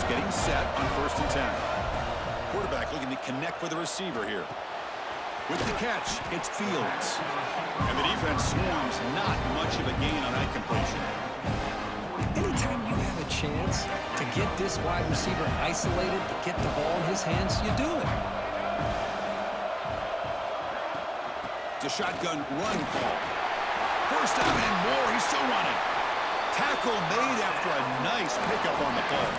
getting set on 1st and 10. Quarterback looking to connect with the receiver here. With the catch, it's Fields. And the defense swarms, not much of a gain on that completion. Anytime you have a chance to get this wide receiver isolated, to get the ball in his hands, you do it. It's a shotgun run call. First down and more. He's still running. Tackle made after a nice pickup on the play.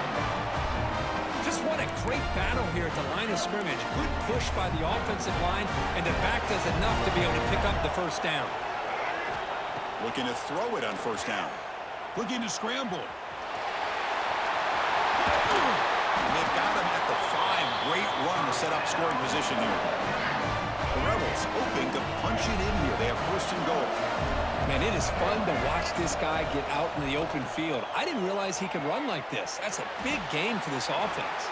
Just what a great battle here at the line of scrimmage. Good push by the offensive line, and the back does enough to be able to pick up the first down. Looking to throw it on 1st down. Looking to scramble. And they've got him at the 5. Great run to set up scoring position here. The Rebels hoping to punch it in here. They have 1st and goal. Man, it is fun to watch this guy get out in the open field. I didn't realize he could run like this. That's a big game for this offense.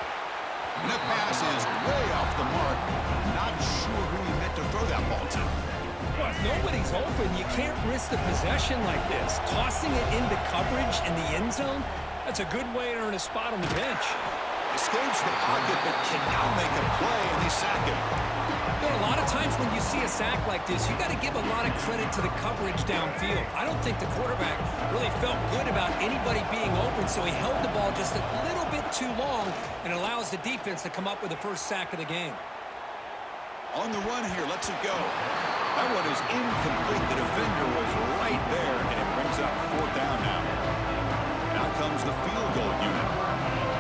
And the pass is way off the mark. Not sure who he meant to throw that ball to. Well, if nobody's open, you can't risk the possession like this. Tossing it into coverage in the end zone, that's a good way to earn a spot on the bench. Escapes the pocket, but can now make a play, and they sack him. You know, a lot of times when you see a sack like this, you got to give a lot of credit to the coverage downfield. I don't think the quarterback really felt good about anybody being open, so he held the ball just a little bit too long and allows the defense to come up with the first sack of the game. On the run here, lets it go. That one is incomplete. The defender was right there, and it brings up 4th down now. Now comes the field goal unit.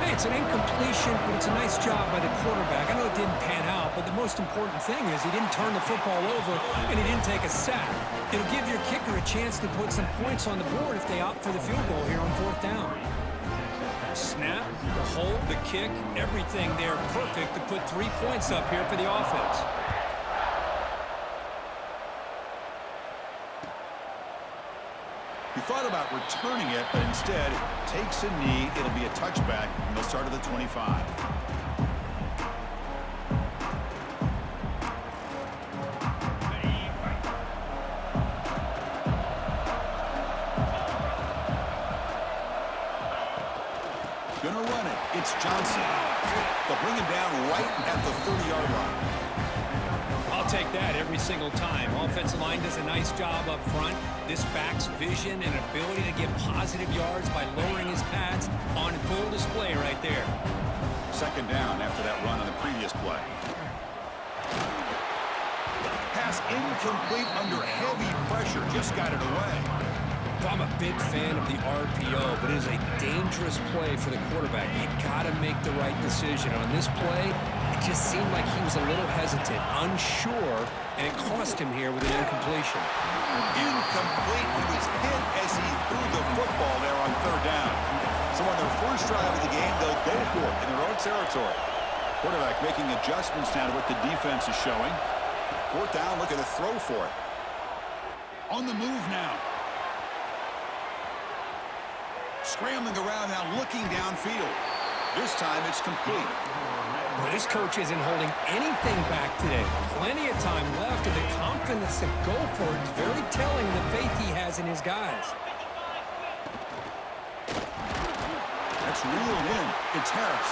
Hey, it's an incompletion, but it's a nice job by the quarterback. I know it didn't pan out, but the most important thing is he didn't turn the football over and he didn't take a sack. It'll give your kicker a chance to put some points on the board if they opt for the field goal here on 4th down. Snap, the hold, the kick, everything there perfect to put 3 points up here for the offense. He thought about returning it, but instead takes a knee. It'll be a touchback, and they'll start at the 25. Gonna run it. It's Johnson. They'll bring him down right at the 30-yard line. I'll take that every single time. Offensive line does a nice job up front. This back's vision and ability to get positive yards by lowering his pads on full display right there. 2nd down after that run on the previous play. Pass incomplete under heavy pressure. Just got it away. I'm a big fan of the RPO, but it is a dangerous play for the quarterback. You got to make the right decision. On this play, it just seemed like he was a little hesitant, unsure, and it cost him here with an incompletion. Incomplete. He was hit as he threw the football there on 3rd down. So on their first drive of the game, they'll go for it in their own territory. Quarterback making adjustments now to what the defense is showing. 4th down, looking to throw for it. On the move now. Scrambling around now, looking downfield. This time it's complete. Well, this coach isn't holding anything back today. Plenty of time left, and the confidence to go for it is very telling of the faith he has in his guys. That's reeled in. It's Harris.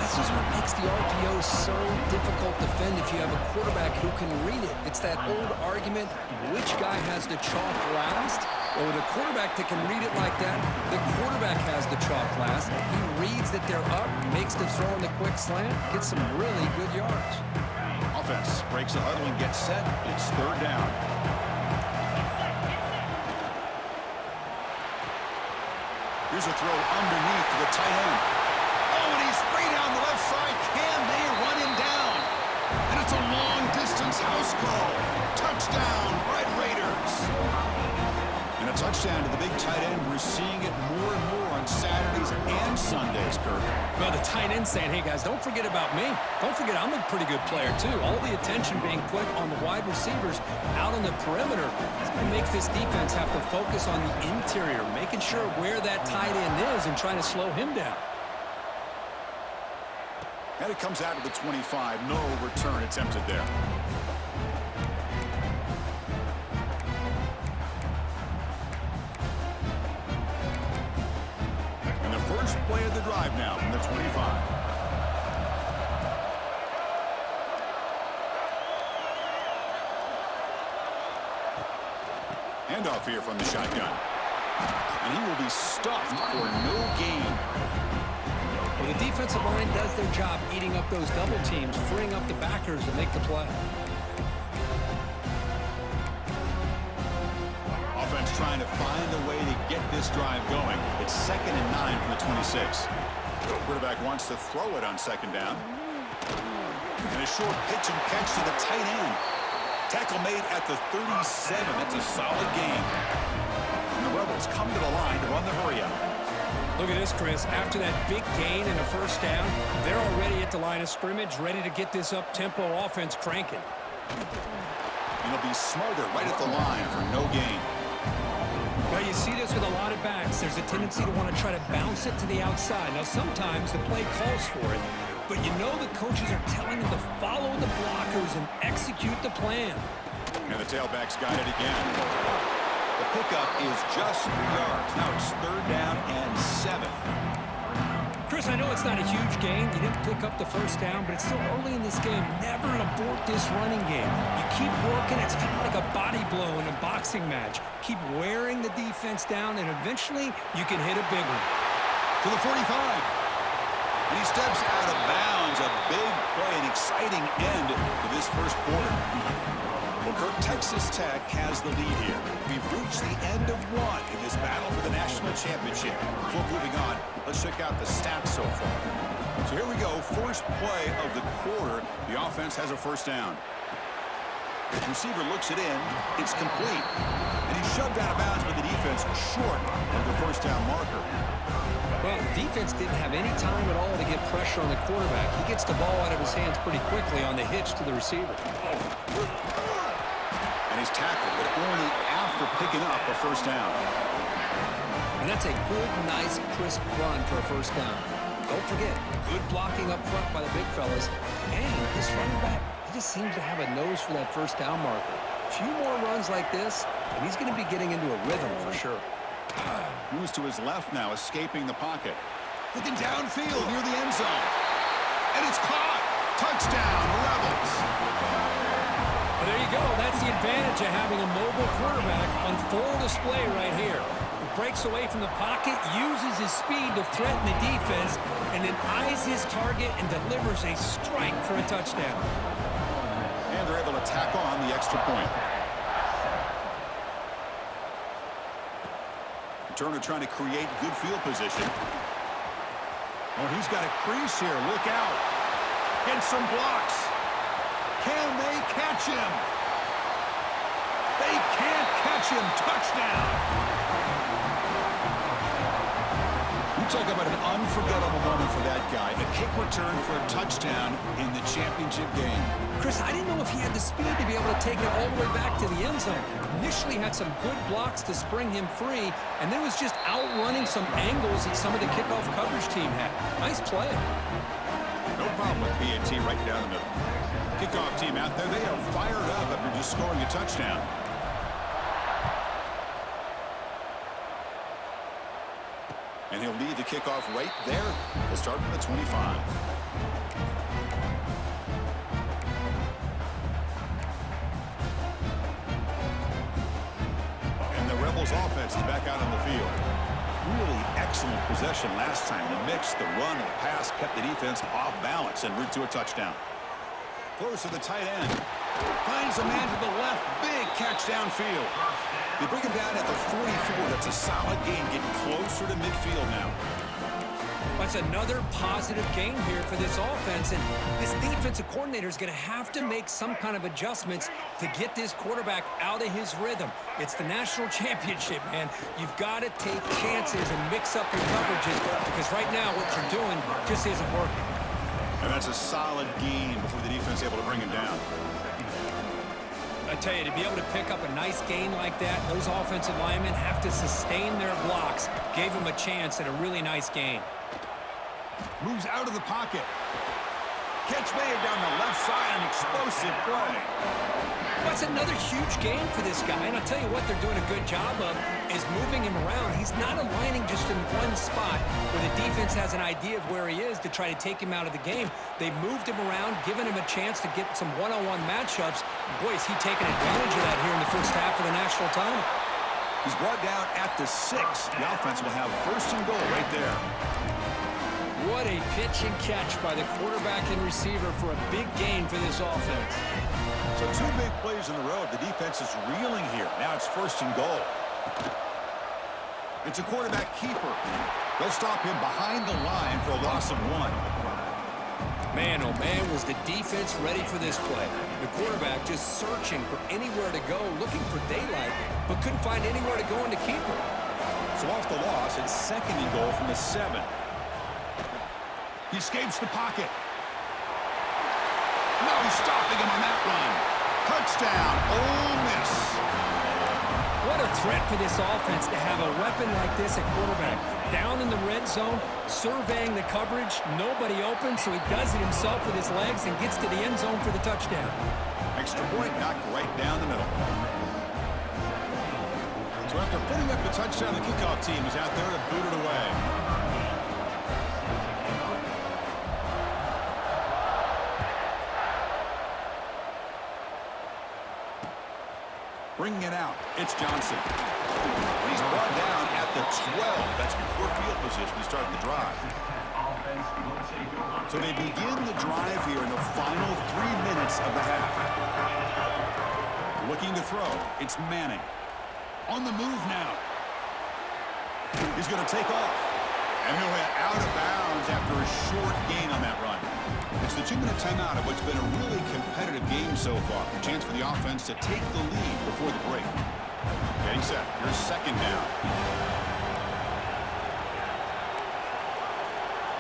This is what makes the RPO so difficult to defend if you have a quarterback who can read it. It's that old argument, which guy has the chalk last? Well, with a quarterback that can read it like that, the quarterback has the chalk last. He reads that they're up, makes the throw in the quick slant, gets some really good yards. Offense breaks the huddle and gets set. It's 3rd down. Here's a throw underneath to the tight end. Oh, and he's free down the left side. Can they run him down? And it's a long-distance house call. Touchdown, Red Raiders. And a touchdown to the big tight end. We're seeing it more and more on Saturdays and Sundays, Kurt. Well, the tight end saying, hey, guys, don't forget about me. Don't forget I'm a pretty good player, too. All the attention being put on the wide receivers out on the perimeter. It's going to make this defense have to focus on the interior, making sure where that tight end is and trying to slow him down. And it comes out to the 25. No return attempted there. First play of the drive now from the 25. Handoff here from the shotgun. And he will be stuffed for no gain. Well, the defensive line does their job eating up those double teams, freeing up the backers to make the play. Offense trying to find a way to get this drive going. It's 2nd and 9 from the 26. Quarterback wants to throw it on 2nd down. And a short pitch and catch to the tight end. Tackle made at the 37. That's a solid gain. And the Rebels come to the line to run the hurry up. Look at this, Chris. After that big gain and a first down, they're already at the line of scrimmage, ready to get this up-tempo offense cranking. And it'll be Smolder right at the line for no gain. Well, you see this with a lot of backs. There's a tendency to want to try to bounce it to the outside. Now, sometimes the play calls for it, but you know the coaches are telling them to follow the blockers and execute the plan. And the tailback's got it again. The pickup is just 3 yards. Now it's 3rd down and 7. Chris, I know it's not a huge gain. You didn't pick up the first down, but it's still early in this game. Never abort this running game. You keep working. It's kind of like a body blow in a boxing match. Keep wearing the defense down, and eventually you can hit a big one. To the 45. And he steps out of bounds. A big play, an exciting end to this first quarter. Well, Kirk, Texas Tech has the lead here. We've reached the end of one in this battle for the national championship. Before moving on, let's check out the stats so far. So here we go. First play of the quarter. The offense has a first down. The receiver looks it in. It's complete. And he's shoved out of bounds with the defense short of the first down marker. Well, the defense didn't have any time at all to get pressure on the quarterback. He gets the ball out of his hands pretty quickly on the hitch to the receiver. And he's tackled, but only after picking up a first down. And that's a good, nice, crisp run for a first down. Don't forget, good blocking up front by the big fellas. And this running back, he just seems to have a nose for that first down marker. A few more runs like this, and he's going to be getting into a rhythm for sure. Moves to his left now, escaping the pocket. Looking downfield near the end zone. And it's caught. Touchdown, Rebels. Well, there you go. That's the advantage of having a mobile quarterback on full display right here. He breaks away from the pocket, uses his speed to threaten the defense, and then eyes his target and delivers a strike for a touchdown. And they're able to tack on the extra point. Turner trying to create good field position. Oh, he's got a crease here. Look out. Get some blocks. Can they catch him? They can't catch him. Touchdown. You talk about an unforgettable moment for that guy. A kick return for a touchdown in the championship game. Chris, I didn't know if he had the speed to be able to take it all the way back to the end zone. Initially had some good blocks to spring him free, and then was just outrunning some angles that some of the kickoff coverage team had. Nice play. No problem with BAT right down the middle. Kickoff team out there, they are fired up after just scoring a touchdown. And he'll lead the kickoff right there. We'll start from the 25. And the Rebels offense is back out on the field. Really excellent possession last time. The mix, the run, and the pass kept the defense off balance and route to a touchdown. Close to the tight end. Finds a man to the left. Big catch downfield. They bring him down at the 44. That's a solid gain, getting closer to midfield now. That's another positive gain here for this offense, and this defensive coordinator is going to have to make some kind of adjustments to get this quarterback out of his rhythm. It's the national championship, man. You've got to take chances and mix up your coverages, because right now what you're doing just isn't working. And that's a solid gain before the defense is able to bring him down. I tell you, to be able to pick up a nice gain like that, those offensive linemen have to sustain their blocks. Gave him a chance at a really nice gain. Moves out of the pocket. Catch made down the left side, an explosive play. That's another huge game for this guy, and I'll tell you what they're doing a good job of is moving him around. He's not aligning just in one spot where the defense has an idea of where he is to try to take him out of the game. They moved him around, given him a chance to get some one-on-one matchups. Boy, is he taking advantage of that here in the first half of the national title. He's brought down at the 6. The offense will have first and goal right there. What a pitch and catch by the quarterback and receiver for a big gain for this offense. So 2 big plays in a row. The defense is reeling here. Now it's first and goal. It's a quarterback keeper. They'll stop him behind the line for a loss of 1. Man, oh man, was the defense ready for this play. The quarterback just searching for anywhere to go, looking for daylight, but couldn't find anywhere to go in to keep him. So off the loss, it's second and goal from the 7. He escapes the pocket. No stopping him on that run. Touchdown, Ole Miss. What a threat for this offense to have a weapon like this at quarterback. Down in the red zone, surveying the coverage, nobody open, so he does it himself with his legs and gets to the end zone for the touchdown. Extra point knocked right down the middle. So after putting up the touchdown, the kickoff team is out there to boot it away. Bringing it out, it's Johnson. He's brought down at the 12. That's poor field position to start the drive. So they begin the drive here in the final 3 minutes of the half. Looking to throw, it's Manning. On the move now. He's going to take off. And he'll head out of bounds after a short gain on that run. It's the 2-minute timeout of what's been a really competitive game so far. A chance for the offense to take the lead before the break. Getting set. Here's second down.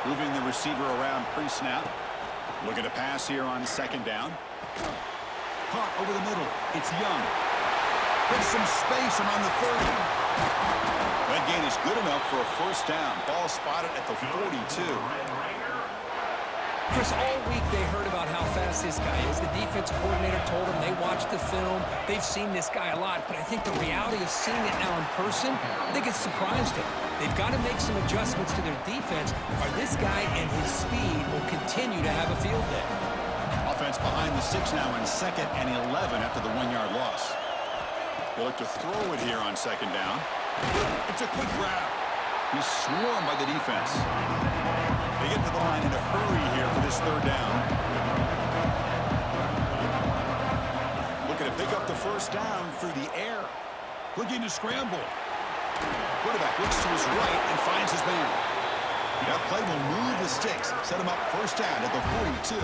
Moving the receiver around pre-snap. Looking to pass here on second down. Caught over the middle. It's Young. There's some space around the 30. That gain is good enough for a first down. Ball spotted at the 42. Chris, all week they heard about how fast this guy is. The defense coordinator told them they watched the film. They've seen this guy a lot, but I think the reality of seeing it now in person, I think it's surprised them. They've got to make some adjustments to their defense, or this guy and his speed will continue to have a field day. Offense behind the 6 now in second and 11 after the 1-yard loss. They look to throw it here on second down. It's a quick grab. He's swarmed by the defense. They get to the line in a hurry here for this third down. Looking to pick up the first down through the air. Looking to scramble. Quarterback looks to his right and finds his man. That play will move the sticks. Set him up first down at the 42.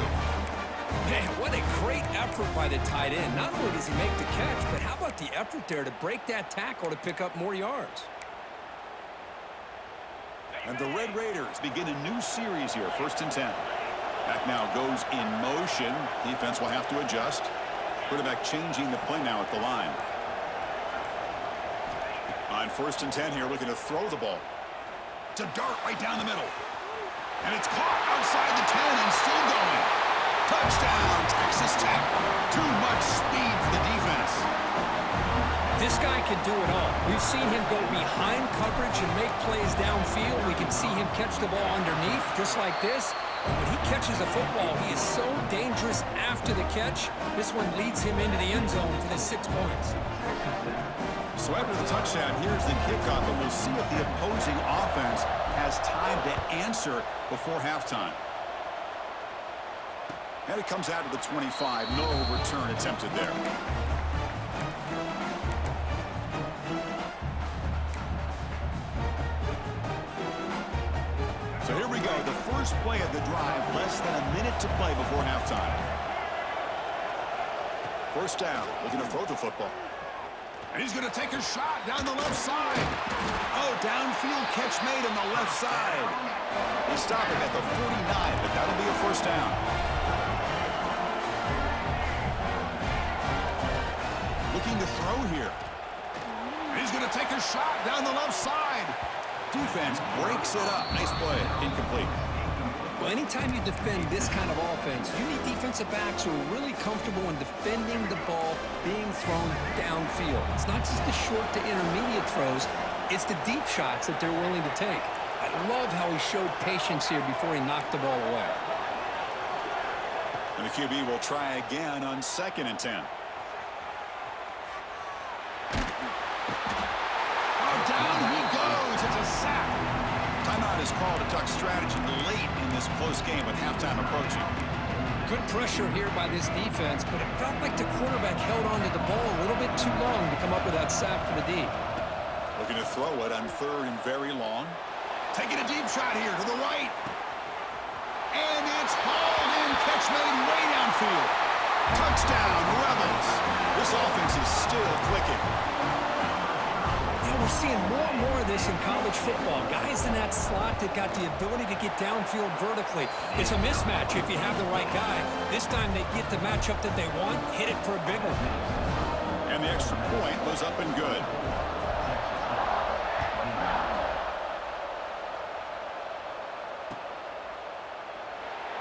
Man, what a great effort by the tight end. Not only does he make the catch, but how about the effort there to break that tackle to pick up more yards? And the Red Raiders begin a new series here, first and 10. Back now goes in motion. Defense will have to adjust. Quarterback changing the play now at the line. On first and 10 here, looking to throw the ball. It's a dart right down the middle. And it's caught outside the 10 and still going. Touchdown, Texas Tech. Too much speed for the defense. This guy can do it all. We've seen him go behind coverage and make plays downfield. We can see him catch the ball underneath, just like this. And when he catches a football, he is so dangerous after the catch. This one leads him into the end zone for the 6 points. So after the touchdown, here's the kickoff, and we'll see if the opposing offense has time to answer before halftime. And it comes out of the 25. No return attempted there. So here we go. The first play of the drive. Less than a minute to play before halftime. First down. Looking to throw the football. And he's going to take a shot down the left side. Oh, downfield catch made on the left side. They stop it at the 49, but that'll be a first down. Looking to throw here. And he's going to take a shot down the left side. Defense breaks it up. Nice play. Incomplete. Well, anytime you defend this kind of offense, you need defensive backs who are really comfortable in defending the ball being thrown downfield. It's not just the short to intermediate throws, it's the deep shots that they're willing to take. I love how he showed patience here before he knocked the ball away. And the QB will try again on 2nd and 10. Oh, down he goes. It's a sack. Timeout is called to talk strategy late in this close game with halftime approaching. Good pressure here by this defense, but it felt like the quarterback held on to the ball a little bit too long to come up with that sack for the D. Looking to throw it on 3rd and very long. Taking a deep shot here to the right. And it's hauled in. Catch made way downfield. Touchdown, Rebels. This offense is still clicking. Yeah, we're seeing more and more of this in college football. Guys in that slot that got the ability to get downfield vertically. It's a mismatch if you have the right guy. This time they get the matchup that they want, hit it for a big one. And the extra point was up and good.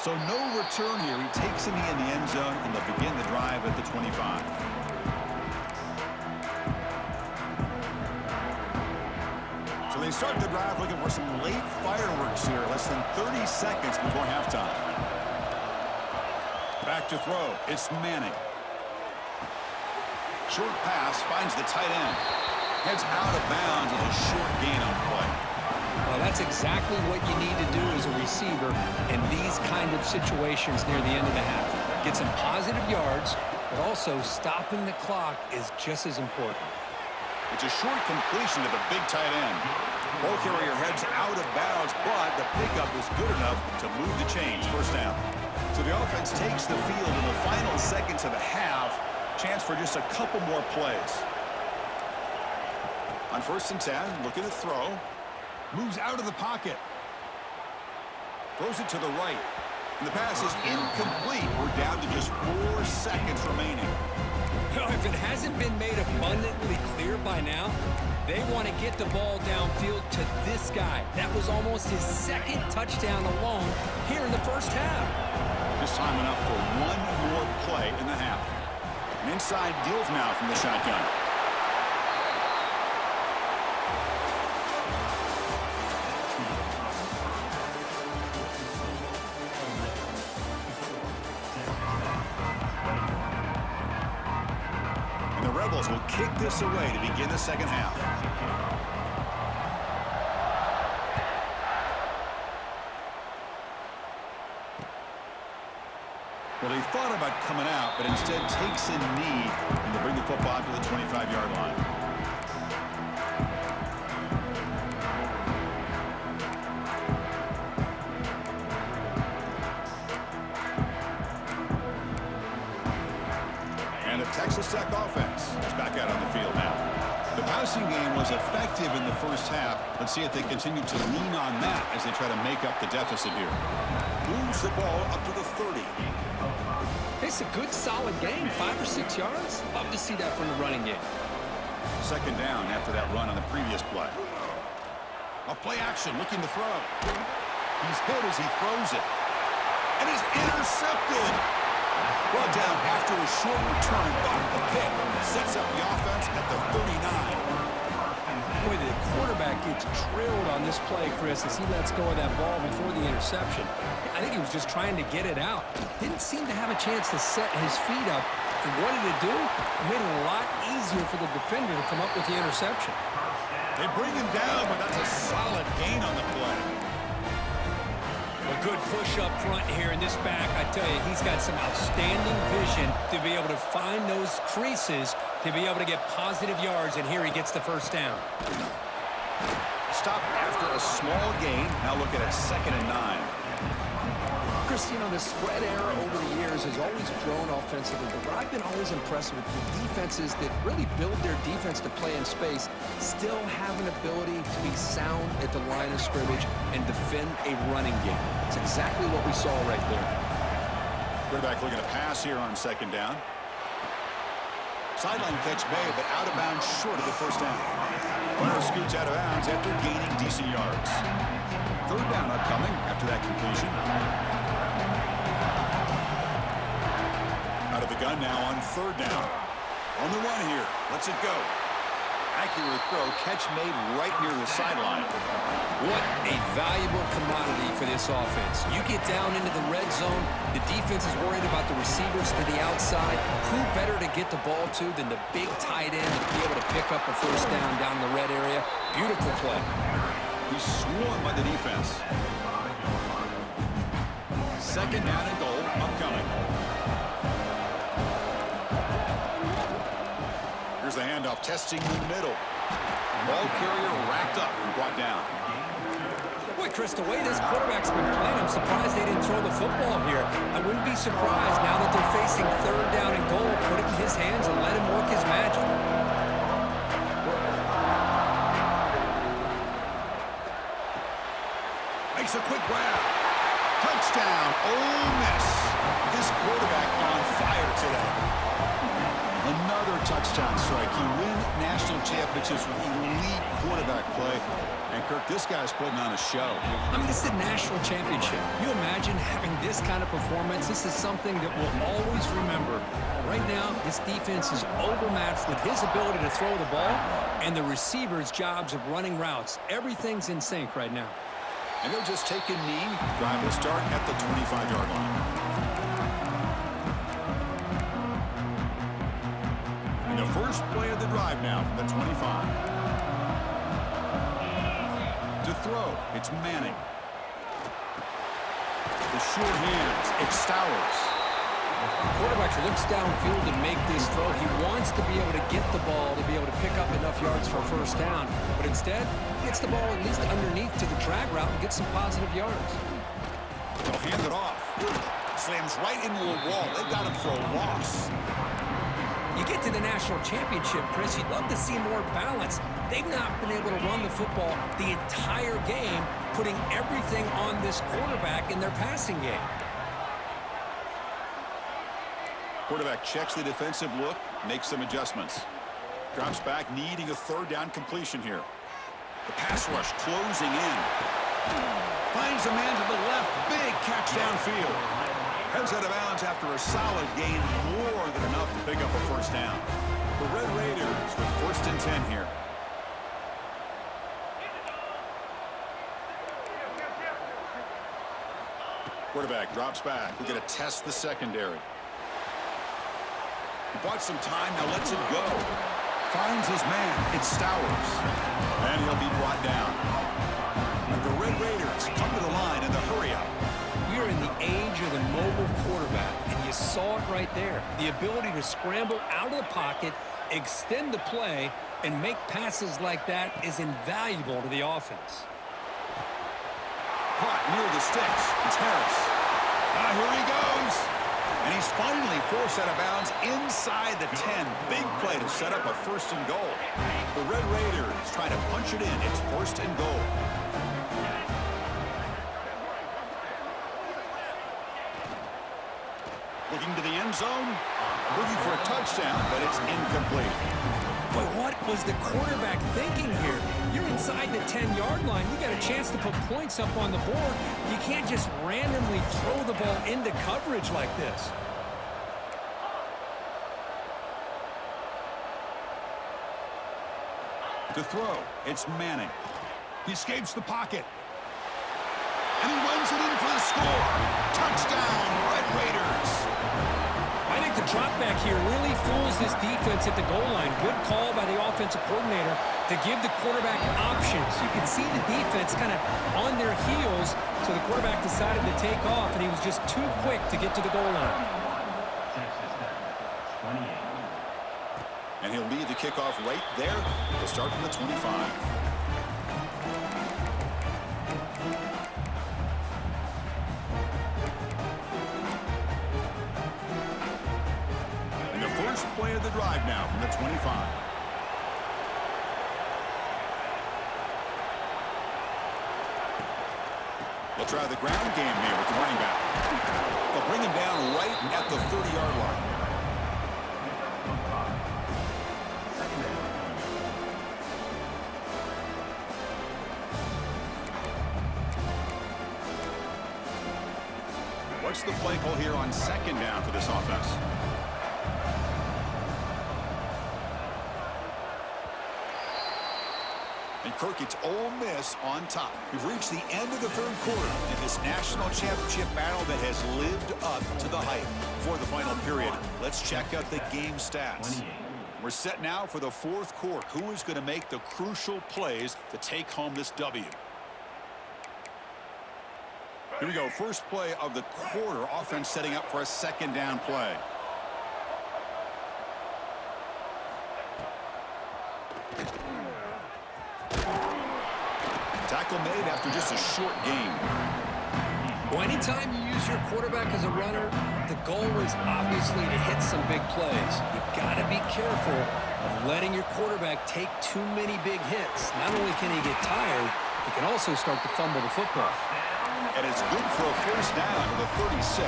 So no return here. He takes it in the end zone, and they'll begin the drive at the 25. So they start the drive looking for some late fireworks here, less than 30 seconds before halftime. Back to throw. It's Manning. Short pass finds the tight end. Heads out of bounds with a short gain on play. Well, that's exactly what you need to do as a receiver in these kind of situations near the end of the half. Get some positive yards, but also stopping the clock is just as important. It's a short completion to the big tight end. Ball carrier heads out of bounds, but the pickup is good enough to move the chains. First down. So the offense takes the field in the final seconds of the half. Chance for just a couple more plays. On 1st and 10, looking to throw. Moves out of the pocket. Throws it to the right. And the pass is incomplete. We're down to just 4 seconds remaining. If it hasn't been made abundantly clear by now, they want to get the ball downfield to this guy. That was almost his 2nd touchdown alone here in the first half. Just time enough for one more play in the half. An inside deal now from the shotgun. Will kick this away to begin the second half. Well, he thought about coming out, but instead takes a knee and to bring the football to the 25-yard line. Texas Tech offense is back out on the field now. The passing game was effective in the first half. Let's see if they continue to lean on that as they try to make up the deficit here. Moves the ball up to the 30. It's a good, solid game, 5 or 6 yards. Love to see that from the running game. 2nd down after that run on the previous play. A play action, looking to throw. He's hit as he throws it. And is intercepted. Well down after a short return, back the pick. Sets up the offense at the 39. Boy, the quarterback gets drilled on this play, Chris, as he lets go of that ball before the interception. I think he was just trying to get it out. Didn't seem to have a chance to set his feet up. And what did it do? It made it a lot easier for the defender to come up with the interception. They bring him down, but that's a solid gain on the play. A good push up front here in this back. I tell you, he's got some outstanding vision to be able to find those creases, to be able to get positive yards, and here he gets the first down. Stop after a small gain. Now look at it, 2nd and 9. Chris, you know, the spread era over the years has always grown offensively, but what I've been always impressed with the defenses that really build their defense to play in space still have an ability to be sound at the line of scrimmage and defend a running game. It's exactly what we saw right there. Quarterback looking to pass here on 2nd down. Sideline catch made, but out of bounds short of the first down. Runner scoots out of bounds after gaining decent yards. 3rd down upcoming after that completion. gun now on third down. On the run here. Lets it go. Accurate throw. Catch made right near the sideline. What a valuable commodity for this offense. You get down into the red zone, the defense is worried about the receivers to the outside. Who better to get the ball to than the big tight end to be able to pick up a first down in the red area? Beautiful play. He's swarmed by the defense. Second down and goal upcoming. Here's the handoff, testing the middle. Ball carrier racked up and brought down. Boy, Chris, the way this quarterback's been playing, I'm surprised they didn't throw the football here. I wouldn't be surprised now that they're facing third down and goal. Put it in his hands and let him work his magic. Makes a quick grab. Touchdown, Ole Miss. This quarterback on fire today. Another touchdown strike. You win national championships with elite quarterback play. And, Kirk, this guy's putting on a show. I mean, this is a national championship. You imagine having this kind of performance? This is something that we'll always remember. Right now, this defense is overmatched with his ability to throw the ball and the receivers' jobs of running routes. Everything's in sync right now. And they'll just take a knee. Drive will start at the 25-yard line. And the first play of the drive now from the 25. To throw, it's Manning. The short hands, it's Stowers. Quarterback looks downfield to make this throw. He wants to be able to get the ball to be able to pick up enough yards for a first down. But instead, he gets the ball at least underneath to the drag route and gets some positive yards. They'll hand it off. Slams right into a wall. They've got him for a loss. You get to the national championship, Chris, you'd love to see more balance. They've not been able to run the football the entire game, putting everything on this quarterback in their passing game. Quarterback checks the defensive look, makes some adjustments. Drops back, needing a third down completion here. The pass rush closing in. Finds a man to the left. Big catch downfield. Heads out of bounds after a solid gain, more than enough to pick up a first down. The Red Raiders with first and 10 here. Quarterback drops back. We're going to test the secondary. He bought some time, now lets it go. Finds his man. It's Stowers. And he'll be brought down. And the Red Raiders come to the line in the hurry-up. We're in the age of the mobile quarterback, and you saw it right there. The ability to scramble out of the pocket, extend the play, and make passes like that is invaluable to the offense. Caught near the sticks. It's Harris. Here he goes. And he's finally forced out of bounds inside the 10. Big play to set up a first and goal. The Red Raiders trying to punch it in. It's first and goal. Looking to the end zone. Looking for a touchdown, but it's incomplete. But what was the quarterback thinking here? You're inside the 10-yard line. You got a chance to put points up on the board. You can't just randomly throw the ball into coverage like this. To throw, it's Manning. He escapes the pocket. And he runs it in for the score. Touchdown, Red Raiders. I think the drop back here really fools this defense at the goal line. Good call by the offensive coordinator to give the quarterback options. You can see the defense kind of on their heels, so the quarterback decided to take off, and he was just too quick to get to the goal line. And he'll lead the kickoff right there. He'll start from the 25. First play of the drive now from the 25. They'll try the ground game here with the running back. They'll bring him down right at the 30-yard line. What's the play call here on second down for this offense? Kirk, it's Ole Miss on top. We've reached the end of the third quarter in this national championship battle that has lived up to the hype. For the final period, let's check out the game stats. We're set now for the fourth quarter. Who is going to make the crucial plays to take home this W? Here we go. First play of the quarter. Offense setting up for a second down play. Tackle made after just a short gain. Well, anytime you use your quarterback as a runner, the goal is obviously to hit some big plays. You've got to be careful of letting your quarterback take too many big hits. Not only can he get tired, he can also start to fumble the football. And it's good for a first down to the 36.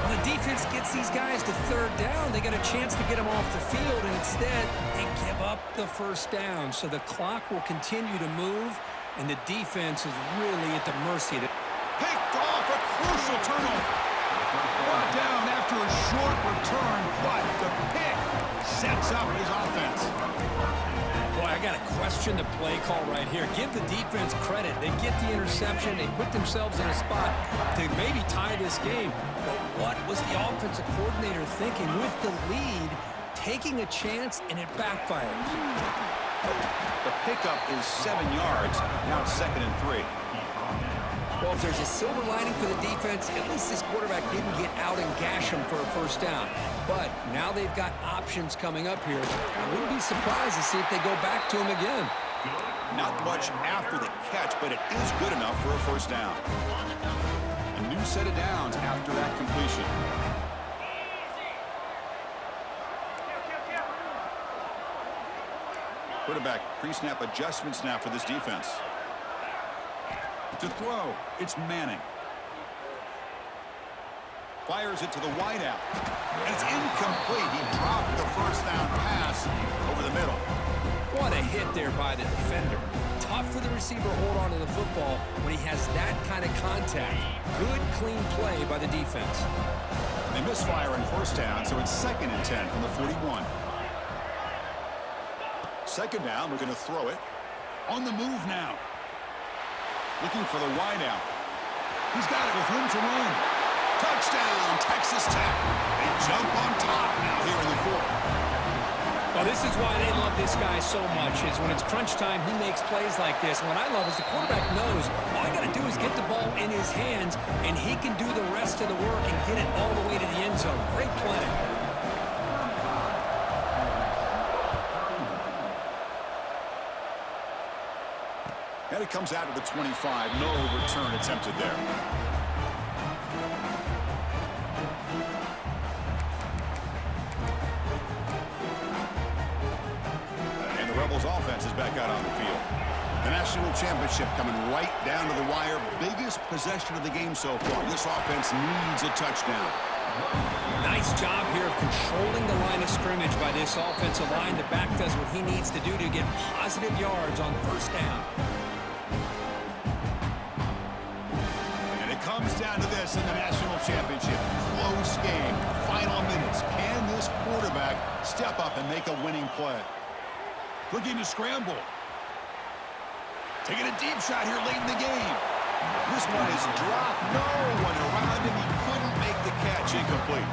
Well, the defense gets these guys to third down. They got a chance to get them off the field, and instead they give up the first down. So the clock will continue to move, and the defense is really at the mercy of it. Picked off, a crucial turnover. Brought down after a short return, but the pick sets up his offense. Boy, I got to question the play call right here. Give the defense credit. They get the interception. They put themselves in a spot to maybe tie this game. But what was the offensive coordinator thinking with the lead, taking a chance, and it backfires? The pickup is 7 yards. Now it's 2nd and 3. Well, if there's a silver lining for the defense, at least this quarterback didn't get out and gash him for a first down. But now they've got options coming up here. I wouldn't be surprised to see if they go back to him again. Not much after the catch, but it is good enough for a first down. A new set of downs after that completion. Quarterback pre-snap adjustments now for this defense. To throw, it's Manning. Fires it to the wideout. And it's incomplete. He dropped the first down pass over the middle. What a hit there by the defender. Tough for the receiver to hold on to the football when he has that kind of contact. Good, clean play by the defense. They misfire on first down, so it's 2nd and 10 from the 41. Second down, we're going to throw it. On the move now. Looking for the wideout. He's got it with room to run. Touchdown, Texas Tech. They jump on top now here in the fourth. Well, this is why they love this guy so much, is when it's crunch time, he makes plays like this. And what I love is the quarterback knows all I got to do is get the ball in his hands, and he can do the rest of the work and get it all the way to the end zone. Great play. And it comes out of the 25. No return attempted there. And the Rebels offense is back out on the field. The national championship coming right down to the wire. Biggest possession of the game so far. This offense needs a touchdown. Nice job here of controlling the line of scrimmage by this offensive line. The back does what he needs to do to get positive yards on first down. Comes down to this in the national championship. Close game. Final minutes. Can this quarterback step up and make a winning play? Looking to scramble. Taking a deep shot here late in the game. This one is dropped. No one around him. He couldn't make the catch. Incomplete.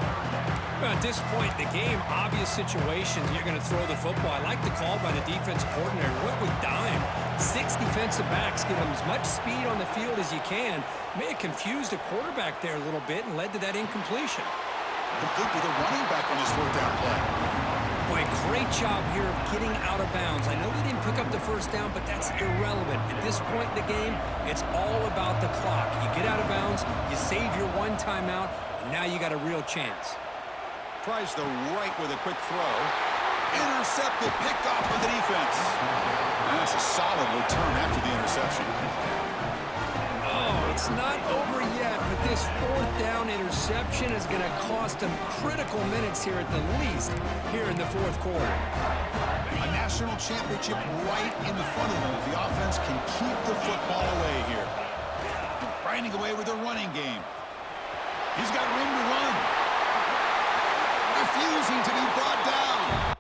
Well, at this point in the game, obvious situations, you're going to throw the football. I like the call by the defensive coordinator. Went with dime. 6 defensive backs. Get them as much speed on the field as you can. May have confused the quarterback there a little bit and led to that incompletion. Complete to the running back on his fourth down play. Boy, great job here of getting out of bounds. I know they didn't pick up the first down, but that's irrelevant. At this point in the game, it's all about the clock. You get out of bounds, you save your one timeout, and now you got a real chance. Tries the right with a quick throw. Intercepted, picked off by the defense. And that's a solid return after the interception. Oh, it's not over yet, but this fourth down interception is going to cost them critical minutes here at the least here in the fourth quarter. A national championship right in the front of them if the offense can keep the football away here. Grinding away with a running game. He's got room to run. Refusing to be brought down.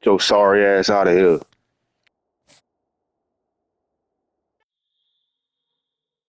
Your sorry ass out of here.